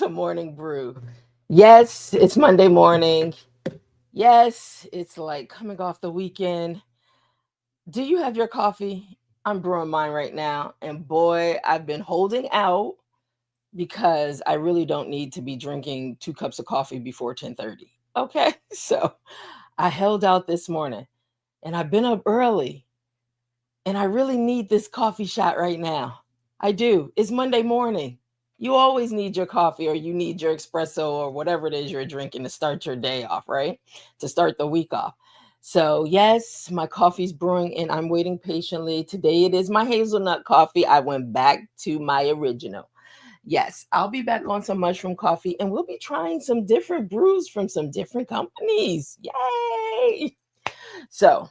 to Morning Brew. Yes, it's Monday morning. Yes, it's like coming off the weekend. Do you have your coffee? I'm brewing mine right now. And boy, I've been holding out because I really don't need to be drinking 2 cups of coffee before 10:30. Okay. So I held out this morning and I've been up early and I really need this coffee shot right now. I do. It's Monday morning. You always need your coffee or you need your espresso or whatever it is you're drinking to start your day off, right? To start the week off. So, yes, my coffee's brewing and I'm waiting patiently. Today it is my hazelnut coffee. I went back to my original. Yes, I'll be back on some mushroom coffee and we'll be trying some different brews from some different companies. Yay! So,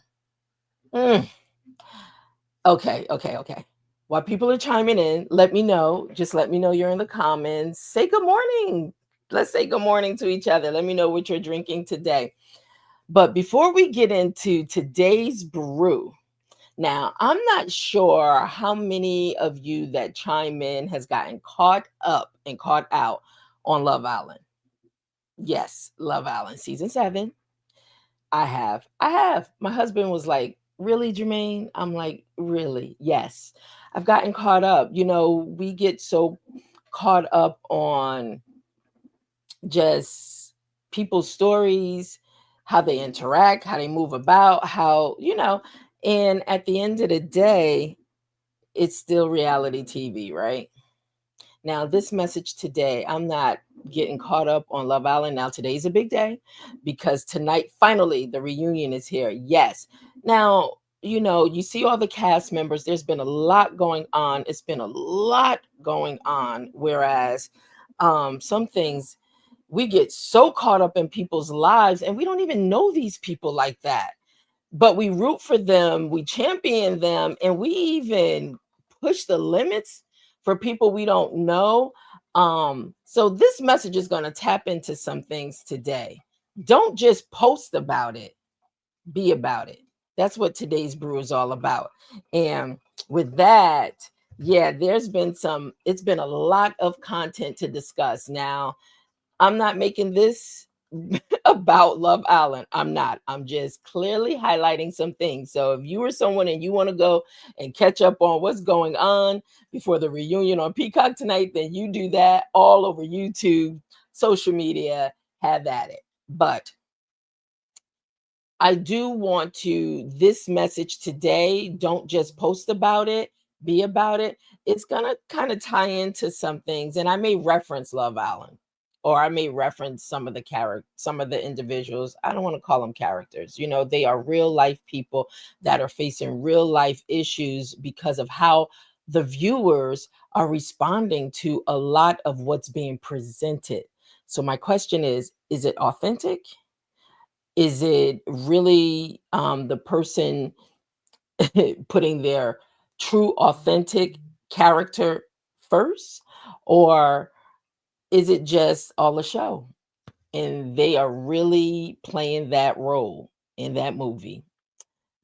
mm, okay. While people are chiming in, let me know. Just let me know you're in the comments. Say good morning. Let's say good morning to each other. Let me know what you're drinking today. But before we get into today's brew, now I'm not sure how many of you that chime in has gotten caught up and caught out on Love Island. Yes, Love Island season 7. I have. I have. My husband was like, "Really, Germaine?" I'm like, "Really? Yes." I've gotten caught up. We get so caught up on just people's stories, how they interact, how they move about, and at the end of the day, it's still reality TV, right? Now, this message today, I'm not getting caught up on Love Island. Now, today's a big day because tonight, finally, the reunion is here. Yes. Now, you see all the cast members. There's been a lot going on. It's been a lot going on. Whereas some things we get so caught up in people's lives and we don't even know these people like that, but we root for them, we champion them, and we even push the limits for people we don't know. So this message is going to tap into some things today. Don't just post about it, be about it. That's what today's brew is all about. And with that, yeah, it's been a lot of content to discuss. Now, I'm not making this about Love Island. I'm not. I'm just clearly highlighting some things. So if you are someone and you want to go and catch up on what's going on before the reunion on Peacock tonight, then you do that all over YouTube, social media, have at it. But I do want this message today, don't just post about it, be about it. It's going to kind of tie into some things. And I may reference Love Island or I may reference some of the individuals. I don't want to call them characters. They are real life people that are facing real life issues because of how the viewers are responding to a lot of what's being presented. So my question is it authentic? Is it really the person putting their true, authentic character first? Or is it just all a show? And they are really playing that role in that movie.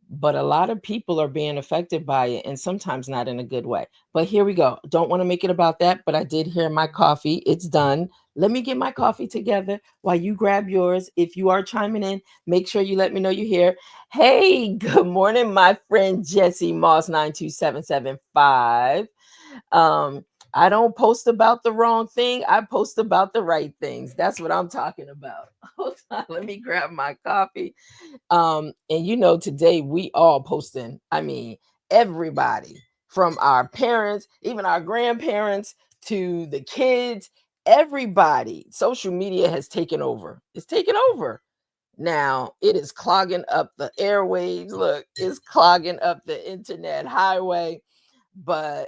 But a lot of people are being affected by it and sometimes not in a good way. But here we go. Don't want to make it about that, but I did hear my coffee. It's done. Let me get my coffee together while you grab yours. If you are chiming in, make sure you let me know you're here. Hey, good morning, my friend Jesse Moss 92775. Um, I don't post about the wrong thing. I post about the right things. That's what I'm talking about. Hold on, let me grab my coffee. And today we all posting. I mean, everybody from our parents, even our grandparents to the kids, everybody. Social media has taken over. It's taken over. Now it is clogging up the airwaves. Look, it's clogging up the internet highway. But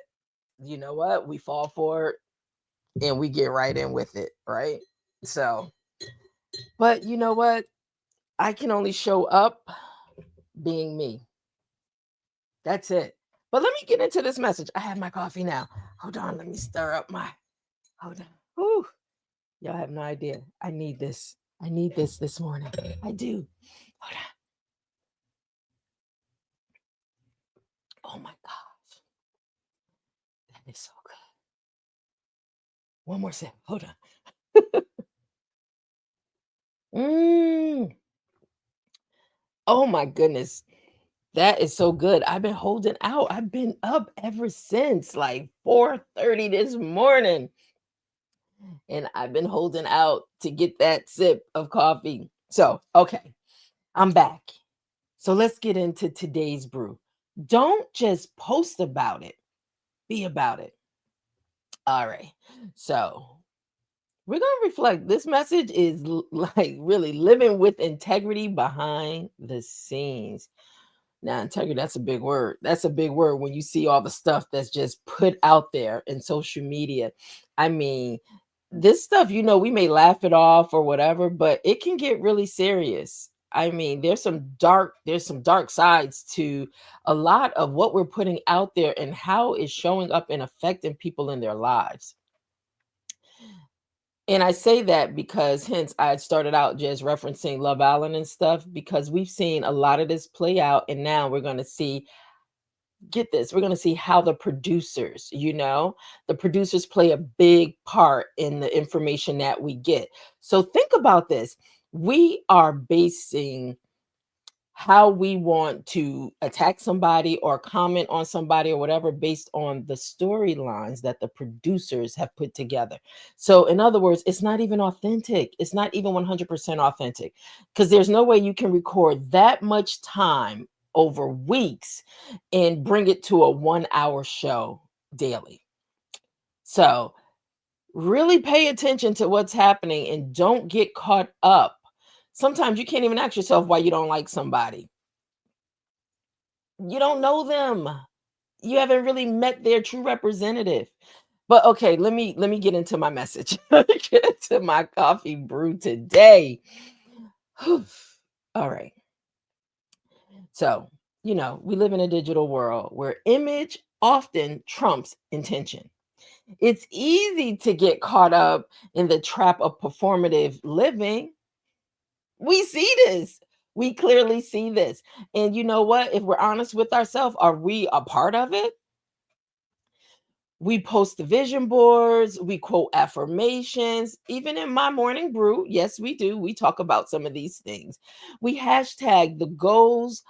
you know what? We fall for it and we get right in with it, right? So, but you know what? I can only show up being me. That's it. But let me get into this message. I have my coffee now. Hold on. Let me stir up my. Hold on. Whew. Y'all have no idea. I need this. I need this morning. I do. Hold on. Oh my gosh. That is so good. One more sip. Hold on. Mm. Oh my goodness. That is so good. I've been holding out. I've been up ever since like 4:30 this morning, and I've been holding out to get that sip of coffee. So, okay, I'm back. So let's get into today's brew. Don't just post about it, be about it. All right. So, we're going to reflect. This message is like really living with integrity behind the scenes. Now, integrity, that's a big word. That's a big word when you see all the stuff that's just put out there in social media. I mean, this stuff, we may laugh it off or whatever, but it can get really serious. I mean, there's some dark sides to a lot of what we're putting out there and how it's showing up and affecting people in their lives. And I say that because hence I had started out just referencing Love Island and stuff because we've seen a lot of this play out, and now we're going to see, get this, we're going to see how the producers play a big part in the information that we get. So think about this. We are basing how we want to attack somebody or comment on somebody or whatever based on the storylines that the producers have put together. So, in other words, it's not even authentic. It's not even 100% authentic because there's no way you can record that much time over weeks and bring it to a 1 hour show daily. So, really pay attention to what's happening and don't get caught up. Sometimes you can't even ask yourself why you don't like somebody. You don't know them. You haven't really met their true representative. But okay, let me get into my message. Let me get into my coffee brew today. Whew. All right. So, we live in a digital world where image often trumps intention. It's easy to get caught up in the trap of performative living. We see this. We clearly see this. And you know what? If we're honest with ourselves, are we a part of it? We post the vision boards, we quote affirmations, even in my morning brew. Yes, we do. We talk about some of these things. We hashtag the goals,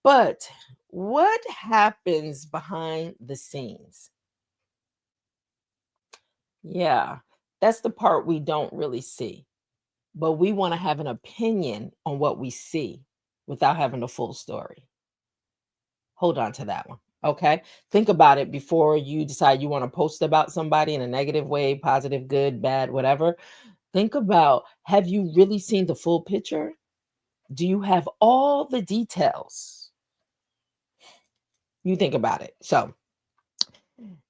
but what happens behind the scenes? Yeah, that's the part we don't really see, but we want to have an opinion on what we see without having the full story. Hold on to that one. Okay. Think about it before you decide you want to post about somebody in a negative way, positive, good, bad, whatever. Think about, have you really seen the full picture? Do you have all the details? You think about it. So,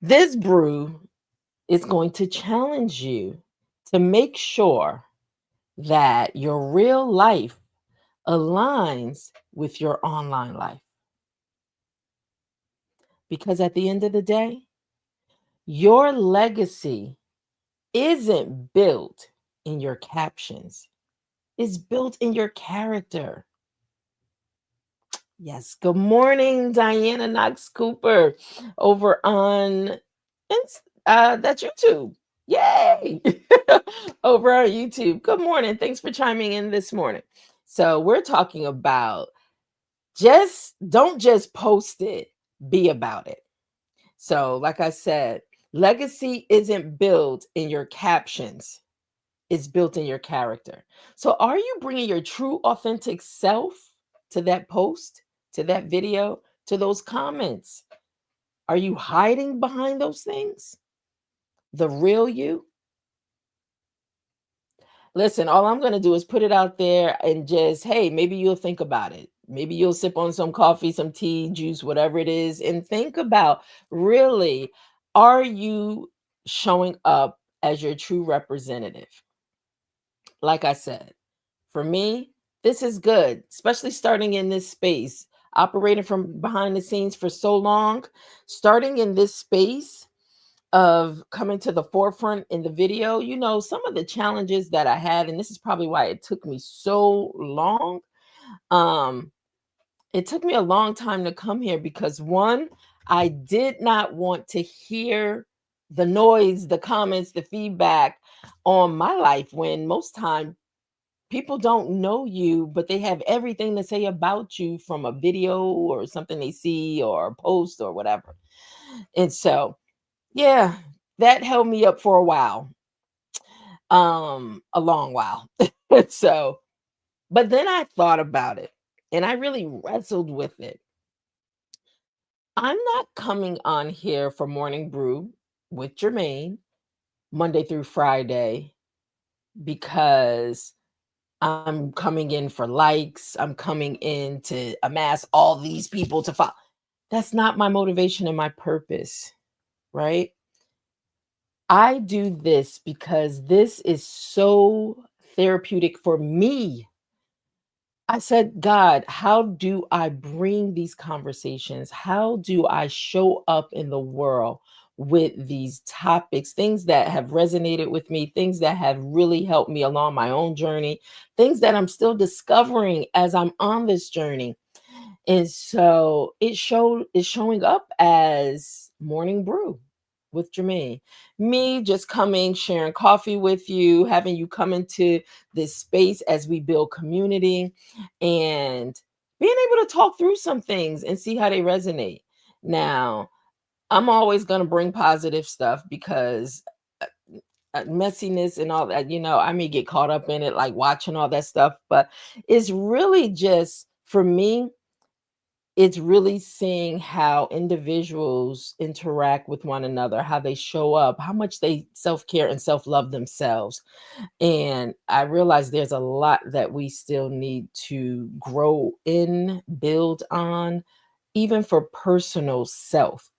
this brew is going to challenge you to make sure that your real life aligns with your online life. Because at the end of the day, your legacy isn't built in your captions, it's built in your character. Yes. Good morning, Diana Knox Cooper over on that's YouTube. Yay! Over on YouTube. Good morning. Thanks for chiming in this morning. So, we're talking about just don't just post it, be about it. So, like I said, legacy isn't built in your captions, it's built in your character. So, are you bringing your true, authentic self to that post, to that video, to those comments? Are you hiding behind those things? The real you? Listen, all I'm going to do is put it out there and just, hey, maybe you'll think about it. Maybe you'll sip on some coffee, some tea, juice, whatever it is, and think about, really, are you showing up as your true representative? Like I said, for me, this is good, especially starting in this space, operating from behind the scenes for so long, starting in this space of coming to the forefront in the video. Some of the challenges that I had, and this is probably why it took me so long. Um, it took me a long time to come here because one, I did not want to hear the noise, the comments, the feedback. on my life when most time people don't know you, but they have everything to say about you from a video or something they see or a post or whatever. And so, yeah, that held me up for a while, a long while. So, but then I thought about it and I really wrestled with it. I'm not coming on here for Morning Brew with Germaine Monday through Friday because I'm coming in for likes. I'm coming in to amass all these people to follow. That's not my motivation and my purpose, right? I do this because this is so therapeutic for me. I said, God, how do I bring these conversations? How do I show up in the world with these topics, things that have resonated with me, things that have really helped me along my own journey, things that I'm still discovering as I'm on this journey? And so it's showing up as Morning Brew with Germaine. Me just coming, sharing coffee with you, having you come into this space as we build community and being able to talk through some things and see how they resonate. Now, I'm always going to bring positive stuff because messiness and all that, I may get caught up in it, like watching all that stuff, but it's really just for me it's really seeing how individuals interact with one another, how they show up, how much they self-care and self-love themselves. And I realize there's a lot that we still need to grow in, build on, even for personal self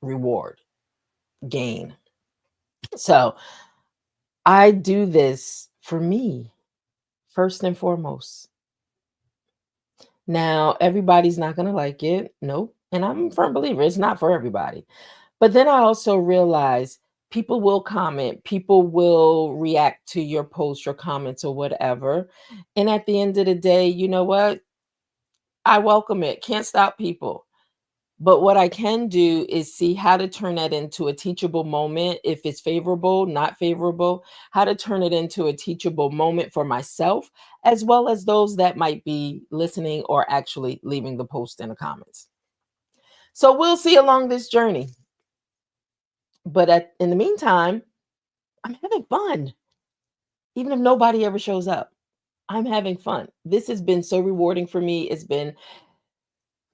reward gain. So I do this for me, first and foremost. Now, everybody's not going to like it. Nope. And I'm a firm believer it's not for everybody. But then I also realize people will comment, people will react to your posts or comments or whatever. And at the end of the day, you know what? I welcome it. Can't stop people. But what I can do is see how to turn that into a teachable moment. If it's favorable, not favorable, how to turn it into a teachable moment for myself, as well as those that might be listening or actually leaving the post in the comments. So we'll see along this journey. But in the meantime, I'm having fun, even if nobody ever shows up. I'm having fun. This has been so rewarding for me. It's been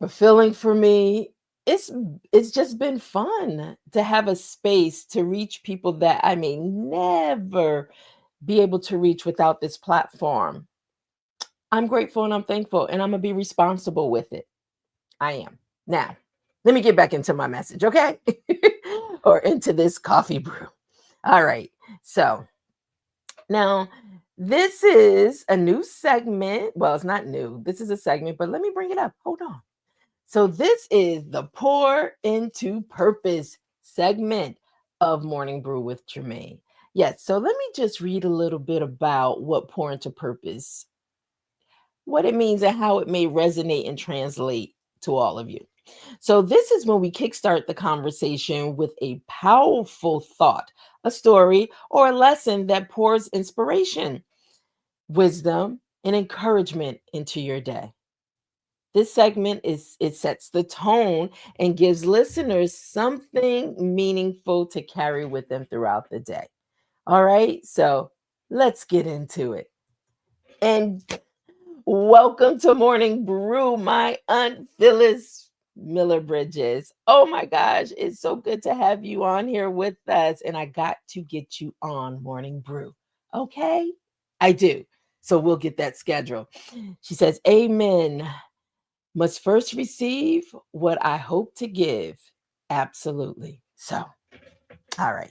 fulfilling for me. It's it's just been fun to have a space to reach people that I may never be able to reach without this platform. I'm grateful and I'm thankful, and I'm gonna be responsible with it. I am. Now, let me get back into my message, okay? Or into this coffee brew. All right. So now, this is a new segment. Well, it's not new. This is a segment, but let me bring it up. Hold on. So, this is the Pour into Purpose segment of Morning Brew with Germaine. Yes. So, let me just read a little bit about what Pour into Purpose, what it means, and how it may resonate and translate to all of you. So, this is when we kickstart the conversation with a powerful thought, a story, or a lesson that pours inspiration, wisdom, and encouragement into your day. This segment is it sets the tone and gives listeners something meaningful to carry with them throughout the day. All right, so let's get into it. And welcome to Morning Brew, my Aunt Phyllis Miller Bridges. Oh my gosh, it's so good to have you on here with us. And I got to get you on Morning Brew. Okay? I do. So we'll get that schedule. She says, Amen. Must first receive what I hope to give. Absolutely. So, all right.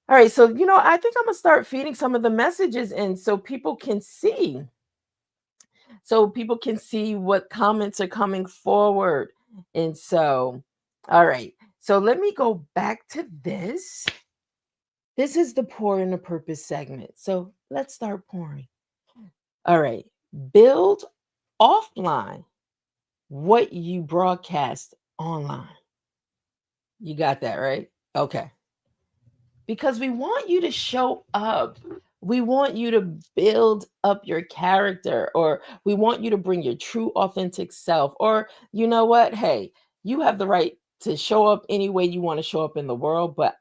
All right. So, I think I'm going to start feeding some of the messages in so people can see. So people can see what comments are coming forward. And so, all right. So let me go back to this. This is the pour in the purpose segment. So let's start pouring. All right. Build offline what you broadcast online. You got that, right? Okay. because we want you to show up. We want you to build up your character, or we want you to bring your true, authentic self. Or, you know what? Hey, you have the right to show up any way you want to show up in the world. But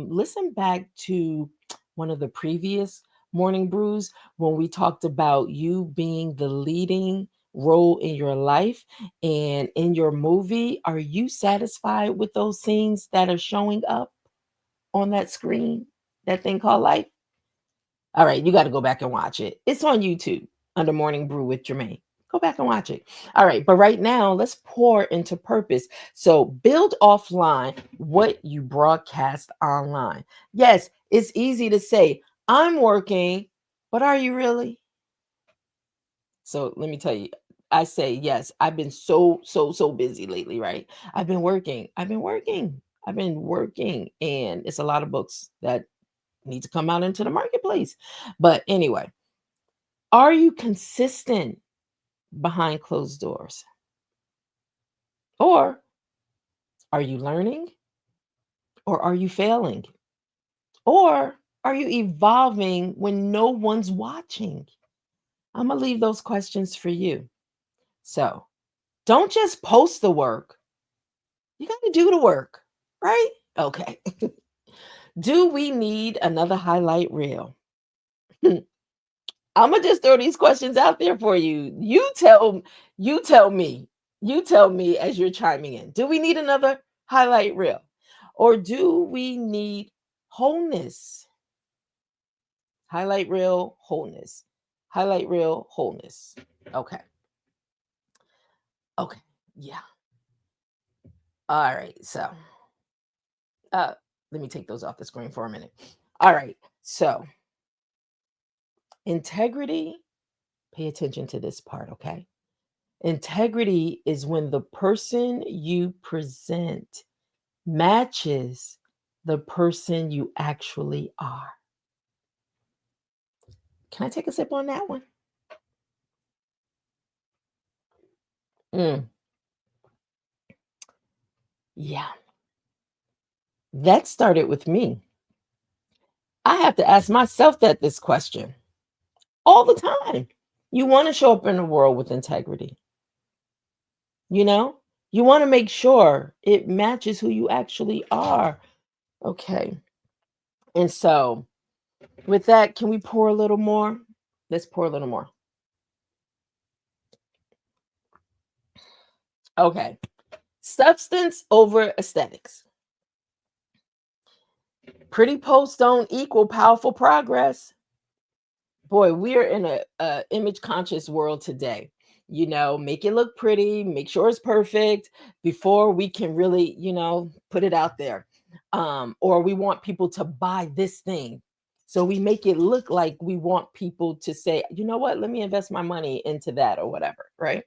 listen back to one of the previous morning brews when we talked about you being the leading role in your life and in your movie. Are you satisfied with those scenes that are showing up on that screen, that thing called life? All right, you got to go back and watch it. It's on YouTube under Morning Brew with Germaine. Go back and watch it. All right, but right now, let's pour into purpose. So build offline what you broadcast online. Yes, it's easy to say, I'm working, but are you really? So let me tell you, I say, yes, I've been so busy lately, right? I've been working. I've been working. And it's a lot of books that need to come out into the marketplace. But anyway, are you consistent behind closed doors? Or are you learning? Or are you failing? Or are you evolving when no one's watching? I'm going to leave those questions for you. So don't just post the work, you got to do the work, right? Okay. Do we need another highlight reel? I'm gonna just throw these questions out there for you. You tell me. You tell me as you're chiming in. Do we need another highlight reel? Or do we need wholeness? Highlight reel, wholeness. Highlight reel, wholeness. Okay. Okay. Yeah. All right. So uh let me take those off the screen for a minute. All right. So integrity, pay attention to this part, okay? Integrity is when the person you present matches the person you actually are. Can I take a sip on that one? Mm, yeah, that started with me. I have to ask myself this question all the time. You want to show up in the world with integrity, you know? You want to make sure it matches who you actually are. Okay. And so, with that, can we pour a little more? Let's pour a little more. Okay. Substance over aesthetics. Pretty posts don't equal powerful progress. Boy, we're in a image conscious world today. You know, make it look pretty, make sure it's perfect before we can really, put it out there. Or we want people to buy this thing. So we make it look like we want people to say, you know what, let me invest my money into that or whatever, right?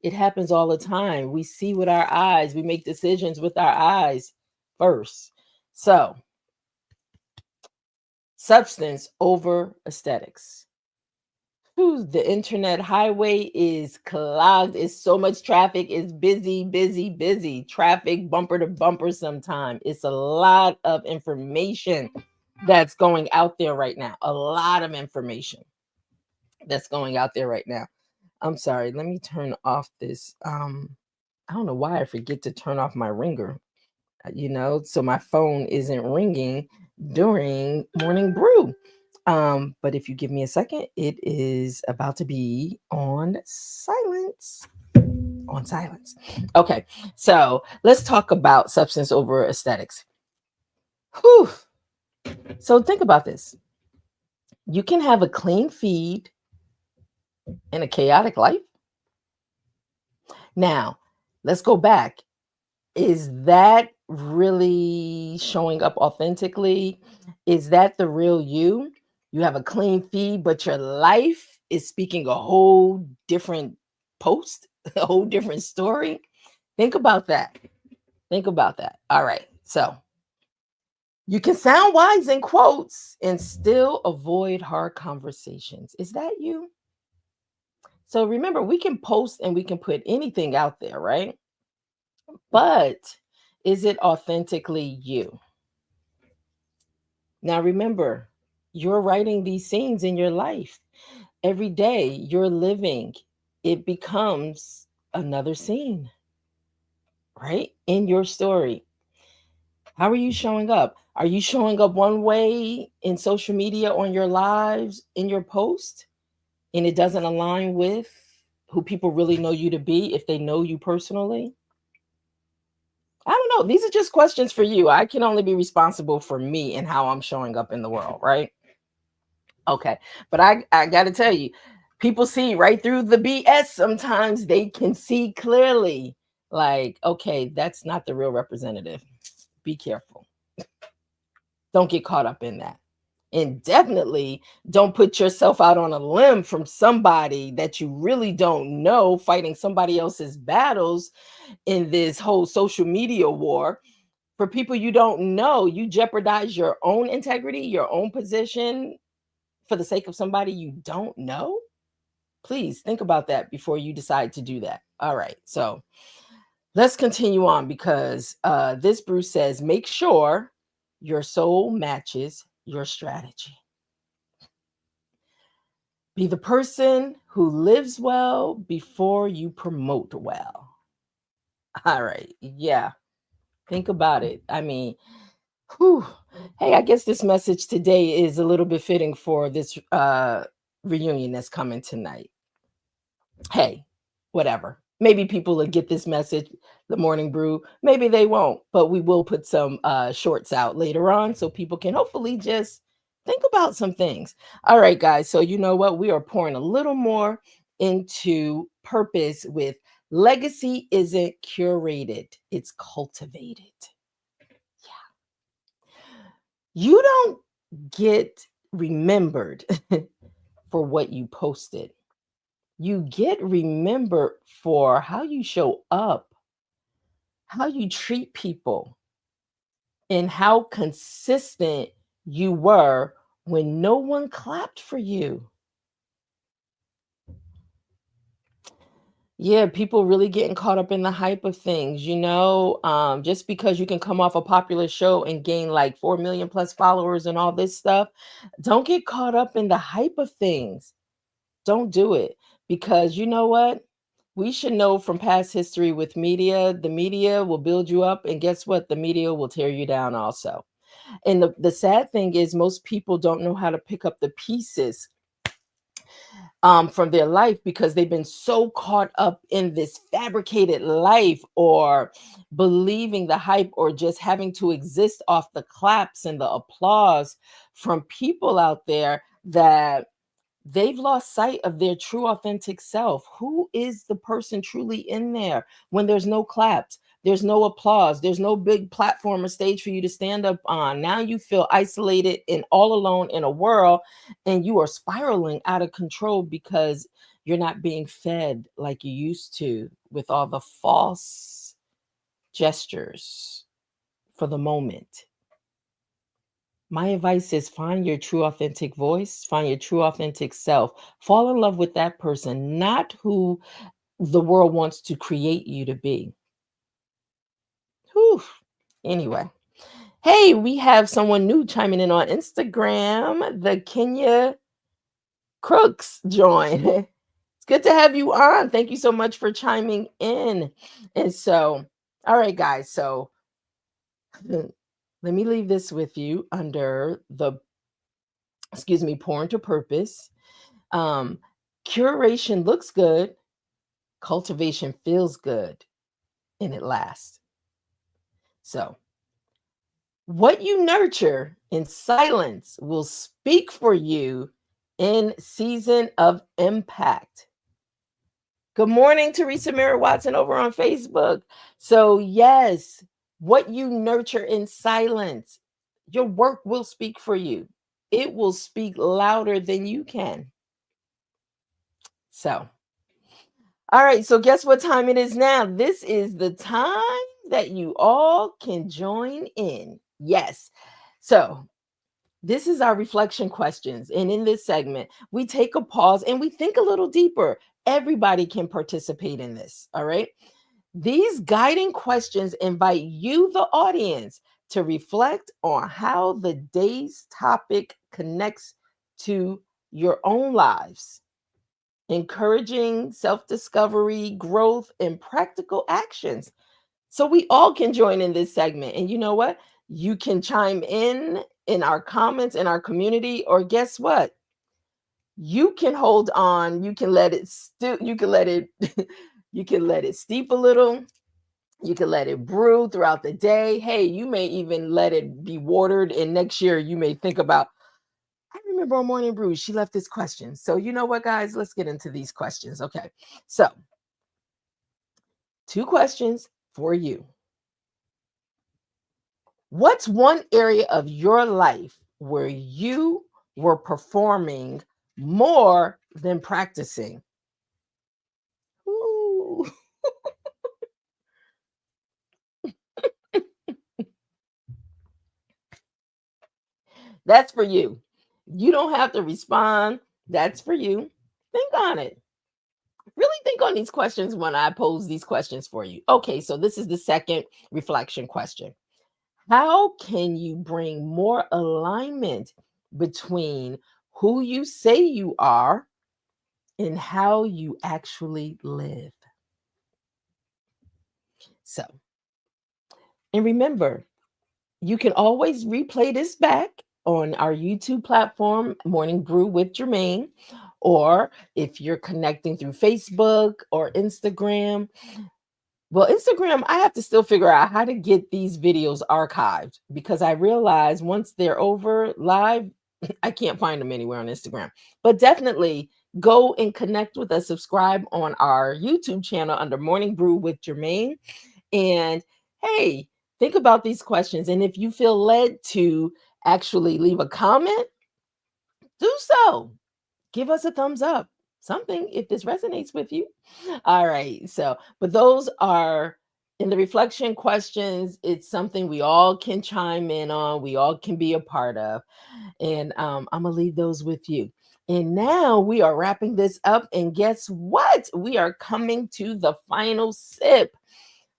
It happens all the time. We see with our eyes, we make decisions with our eyes first. So, substance over aesthetics. Whew, the internet highway is clogged. It's so much traffic. It's busy, busy, busy. Traffic bumper to bumper sometime. It's a lot of information that's going out there right now. A lot of information that's going out there right now. I'm sorry. Let me turn off this. I don't know why I forget to turn off my ringer, so my phone isn't ringing during morning brew. But if you give me a second, it is about to be on silence. On silence. Okay, so let's talk about substance over aesthetics. Whew. So think about this. You can have a clean feed in a chaotic life. Now, let's go back. Is that really showing up authentically? Is that the real you? You have a clean feed, but your life is speaking a whole different post, a whole different story. Think about that. Think about that. All right. So you can sound wise in quotes and still avoid hard conversations. Is that you? So remember, we can post and we can put anything out there, right? But is it authentically you? Now remember, you're writing these scenes in your life. Every day you're living, it becomes another scene, right? In your story. How are you showing up? Are you showing up one way in social media, on your lives, in your post, and it doesn't align with who people really know you to be if they know you personally? I don't know. These are just questions for you. I can only be responsible for me and how I'm showing up in the world, right? Okay. But I got to tell you, people see right through the BS. Sometimes they can see clearly, like, okay, that's not the real representative. Be careful. Don't get caught up in that. And definitely don't put yourself out on a limb from somebody that you really don't know, fighting somebody else's battles in this whole social media war. For people you don't know, you jeopardize your own integrity, your own position for the sake of somebody you don't know. Please think about that before you decide to do that. All right. So let's continue on because this Bruce says, make sure your soul matches your strategy. Be the person who lives well before you promote well. All right. Yeah. Think about it. I mean, whew. Hey, I guess this message today is a little bit fitting for this reunion that's coming tonight. Hey, whatever. Maybe people will get this message, the morning brew. Maybe they won't, but we will put some shorts out later on so people can hopefully just think about some things. All right, guys. So, you know what? We are pouring a little more into purpose with legacy isn't curated, it's cultivated. You don't get remembered for what you posted. You get remembered for how you show up, how you treat people, and how consistent you were when no one clapped for you. Yeah, people really getting caught up in the hype of things, just because you can come off a popular show and gain like 4 million plus followers and all this stuff. Don't get caught up in the hype of things. Don't do it because you know what? We should know from past history with media, the media will build you up, and guess what? The media will tear you down also. And the sad thing is, most people don't know how to pick up the pieces from their life because they've been so caught up in this fabricated life or believing the hype or just having to exist off the claps and the applause from people out there that they've lost sight of their true authentic self. Who is the person truly in there when there's no claps, there's no applause, there's no big platform or stage for you to stand up on? Now you feel isolated and all alone in a world, and you are spiraling out of control because you're not being fed like you used to with all the false gestures for the moment. My advice is find your true authentic voice, find your true authentic self. Fall in love with that person, not who the world wants to create you to be. Whew. Anyway, hey, we have someone new chiming in on Instagram. The Kenya Crooks join. It's good to have you on. Thank you so much for chiming in. And so, all right, guys. So let me leave this with you under the, pour into purpose. Um, Curation looks good, cultivation feels good, and it lasts. So, what you nurture in silence will speak for you in season of impact. Good morning, Teresa Mary Watson over on Facebook. So, yes, what you nurture in silence, your work will speak for you. It will speak louder than you can. So, all right, so guess what time it is now? This is the time that you all can join in. Yes. So, this is our reflection questions. And in this segment, we take a pause and we think a little deeper. Everybody can participate in this. All right. These guiding questions invite you, the audience, to reflect on how the day's topic connects to your own lives, encouraging self discovery, growth, and practical actions. So we all can join in this segment. And you know what? You can chime in our comments in our community, or guess what? You can hold on, you can let it you can let it you can let it steep a little, you can let it brew throughout the day. Hey, you may even let it be watered, and next year you may think about, I remember on Morning Brew, she left this question. So you know what, guys? Let's get into these questions. Okay. So, two questions for you. What's one area of your life where you were performing more than practicing? Ooh. That's for you. You don't have to respond. That's for you. Think on it. Really think on these questions when I pose these questions for you. Okay, so this is the second reflection question. How can you bring more alignment between who you say you are and how you actually live? So, and remember, you can always replay this back on our YouTube platform, Morning Brew with Germaine, or if you're connecting through Facebook or Instagram. Well, Instagram, I have to still figure out how to get these videos archived, because I realize once they're over live, I can't find them anywhere on Instagram. But definitely go and connect with us, subscribe on our YouTube channel under Morning Brew with Germaine. And hey, think about these questions. And if you feel led to actually leave a comment, do so. Give us a thumbs up, something if this resonates with you. All right. So, but those are in the reflection questions. It's something we all can chime in on, we all can be a part of. And I'm going to leave those with you. And now we are wrapping this up. And guess what? We are coming to the final sip.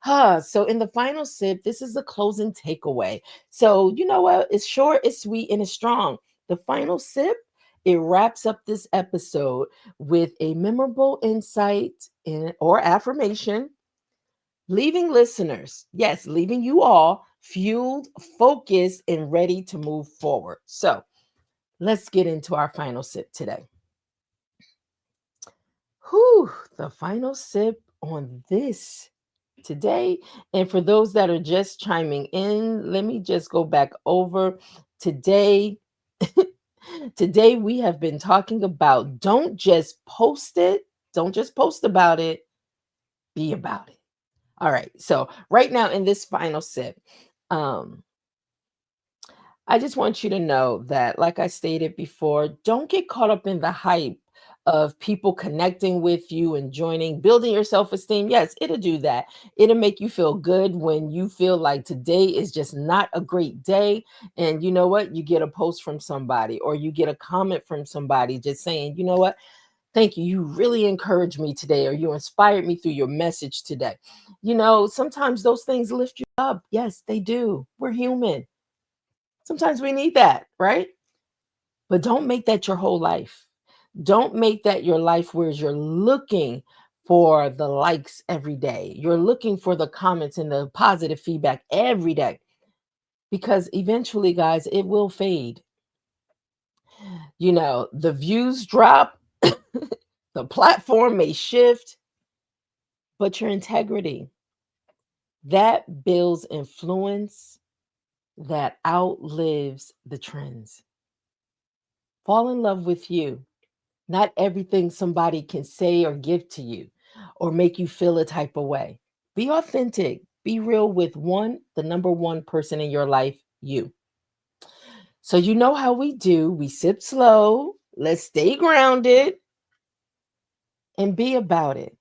So in the final sip, this is the closing takeaway. So you know what? It's short, it's sweet, and it's strong. The final sip, it wraps up this episode with a memorable insight or affirmation, leaving listeners, yes, leaving you all fueled, focused, and ready to move forward. So let's get into our final sip today. Whew, the final sip on this today. And for those that are just chiming in, let me just go back over today. Today, we have been talking about don't just post it, don't just post about it, be about it. All right. So, right now in this final sip, um, I just want you to know that, like I stated before, don't get caught up in the hype of people connecting with you and joining, building your self esteem. Yes, it'll do that. It'll make you feel good when you feel like today is just not a great day. And you know what? You get a post from somebody or you get a comment from somebody just saying, you know what? Thank you. You really encouraged me today, or you inspired me through your message today. You know, sometimes those things lift you up. Yes, they do. We're human. Sometimes we need that, right? But don't make that your whole life. Don't make that your life where you're looking for the likes every day. You're looking for the comments and the positive feedback every day. Because eventually, guys, it will fade. You know, the views drop, the platform may shift, but your integrity, that builds influence that outlives the trends. Fall in love with you. Not everything somebody can say or give to you or make you feel a type of way. Be authentic. Be real with the number one person in your life, you. So, you know how we do. We sip slow. Let's stay grounded and be about it,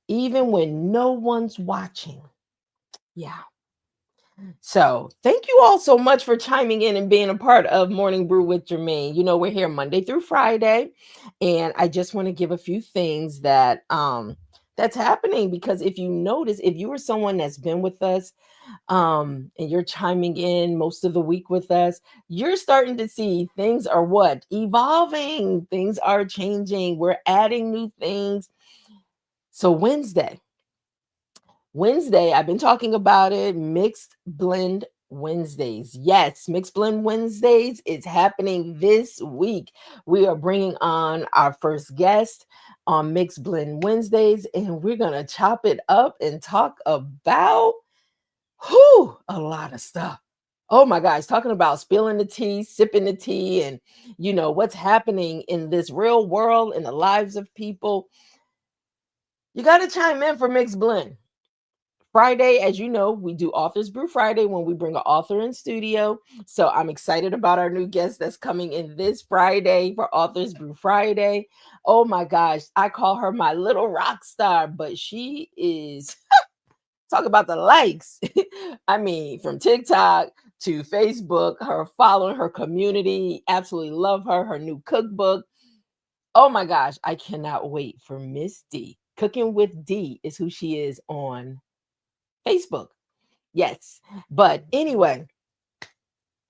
even when no one's watching. Yeah. So, thank you all so much for chiming in and being a part of Morning Brew with Germaine. You know, we're here Monday through Friday, and I just want to give a few things that That's happening because if you notice, if you are someone that's been with us, and you're chiming in most of the week with us, you're starting to see things are what? Evolving. Things are changing. We're adding new things. So Wednesday, I've been talking about it, mixed blend Wednesdays. Yes, mixed blend Wednesdays is happening this week. We are bringing on our first guest on mixed blend Wednesdays, and we're going to chop it up and talk about a lot of stuff. Oh my gosh, talking about spilling the tea, sipping the tea, and what's happening in this real world in the lives of people. You got to chime in for mixed blend. Friday, as you know, we do Authors Brew Friday when we bring an author in studio. So I'm excited about our new guest that's coming in this Friday for Authors Brew Friday. Oh my gosh, I call her my little rock star, but she is talk about the likes. I mean, from TikTok to Facebook, her following, her community, absolutely love her, her new cookbook. Oh my gosh, I cannot wait for Miss D. Cooking with D is who she is on Facebook. Yes. But anyway,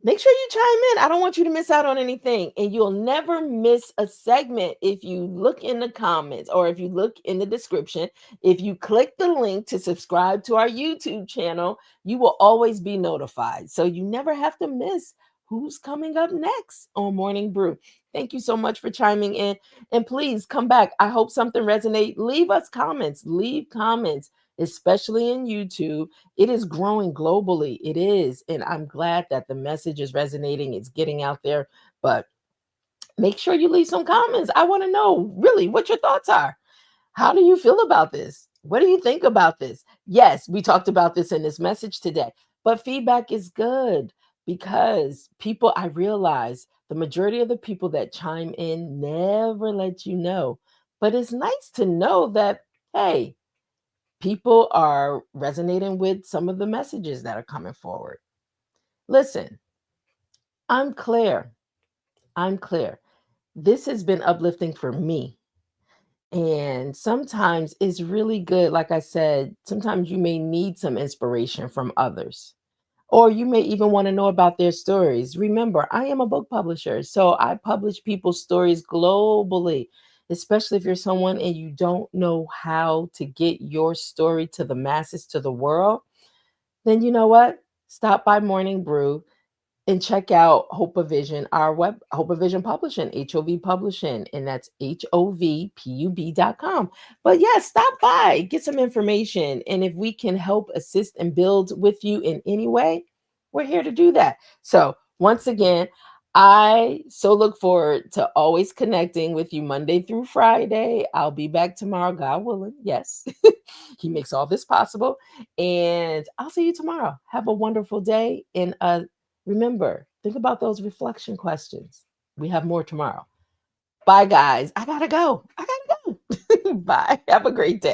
make sure you chime in. I don't want you to miss out on anything. And you'll never miss a segment if you look in the comments or if you look in the description. If you click the link to subscribe to our YouTube channel, you will always be notified. So you never have to miss who's coming up next on Morning Brew. Thank you so much for chiming in. And please come back. I hope something resonates. Leave us comments. Leave comments, especially in YouTube. It is growing globally. It is. And I'm glad that the message is resonating. It's getting out there. But make sure you leave some comments. I want to know really what your thoughts are. How do you feel about this? What do you think about this? Yes, we talked about this in this message today, but feedback is good because people, I realize the majority of the people that chime in never let you know. But it's nice to know that, hey, people are resonating with some of the messages that are coming forward. Listen, I'm clear. I'm clear. This has been uplifting for me. And sometimes it's really good. Like I said, sometimes you may need some inspiration from others, or you may even want to know about their stories. Remember, I am a book publisher, so I publish people's stories globally, especially if you're someone and you don't know how to get your story to the masses, to the world. Then you know what? Stop by Morning Brew and check out Hope of Vision, our web, Hope of Vision Publishing, HOV Publishing, and that's HOVPUB.com. But yeah, stop by, get some information. And if we can help assist and build with you in any way, we're here to do that. So once again, I so look forward to always connecting with you Monday through Friday. I'll be back tomorrow, God willing. Yes, He makes all this possible. And I'll see you tomorrow. Have a wonderful day. And remember, think about those reflection questions. We have more tomorrow. Bye, guys. I gotta go. Bye. Have a great day.